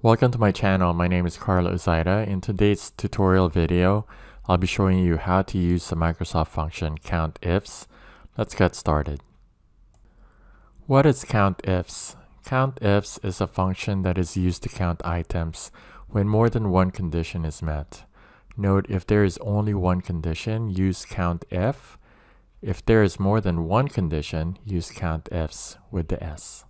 Welcome to my channel. My name is Karl Ozaeta. In today's tutorial video, I'll be showing you how to use the Microsoft function Countifs. Let's get started. What is Countifs? Countifs is a function that is used to count items when more than one condition is met. Note, if there is only one condition, use COUNTIF. If there is more than one condition, use Countifs with the S.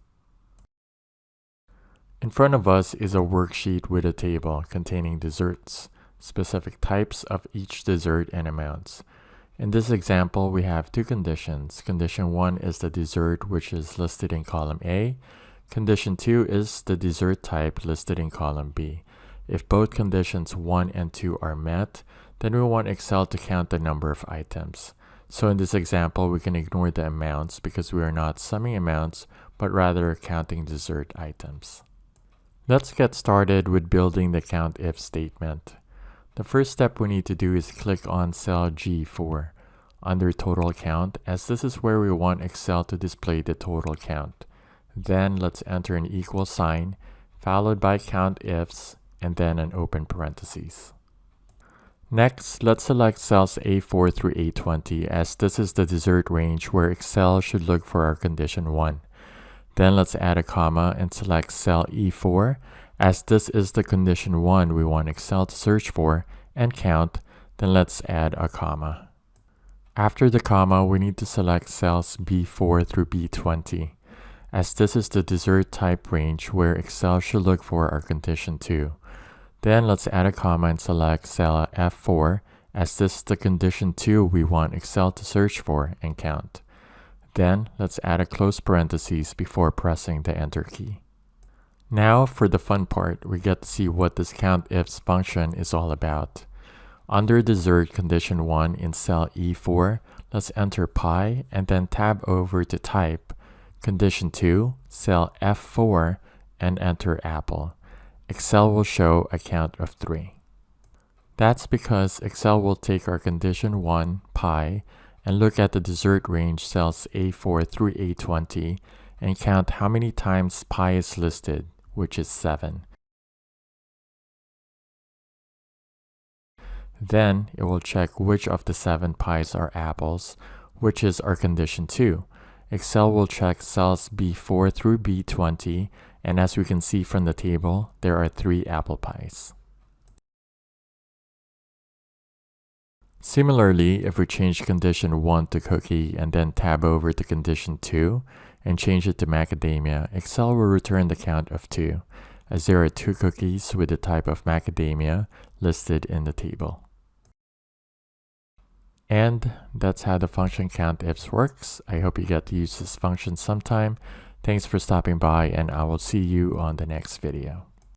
In front of us is a worksheet with a table containing desserts, specific types of each dessert and amounts. In this example, we have two conditions. Condition 1 is the dessert, which is listed in column A. Condition 2 is the dessert type listed in column B. If both conditions 1 and 2 are met, then we want Excel to count the number of items. So in this example, we can ignore the amounts because we are not summing amounts, but rather counting dessert items. Let's get started with building the COUNTIF statement. The first step we need to do is click on cell G4 under total count, as this is where we want Excel to display the total count. Then let's enter an equal sign followed by Countifs and then an open parentheses. Next, let's select cells A4 through A20, as this is the dessert range where Excel should look for our condition 1. Then let's add a comma and select cell E4, as this is the condition 1 we want Excel to search for and count. Then let's add a comma. After the comma, we need to select cells B4 through B20, as this is the dessert type range where Excel should look for our condition 2. Then let's add a comma and select cell F4, as this is the condition 2 we want Excel to search for and count. Then let's add a close parentheses before pressing the Enter key. Now for the fun part, we get to see what this Countifs function is all about. Under dessert condition 1 in cell E4, let's enter pi and then tab over to type, condition 2, cell F4, and enter apple. Excel will show a count of 3. That's because Excel will take our condition 1, pi, and look at the dessert range cells A4 through A20 and count how many times pi is listed, which is 7. Then it will check which of the 7 pies are apples, which is our condition 2. Excel will check cells B4 through B20, and as we can see from the table, there are 3 apple pies. Similarly, if we change condition 1 to cookie and then tab over to condition 2 and change it to macadamia, Excel will return the count of 2, as there are 2 cookies with the type of macadamia listed in the table. And that's how the function Countifs works. I hope you get to use this function sometime. Thanks for stopping by, and I will see you on the next video.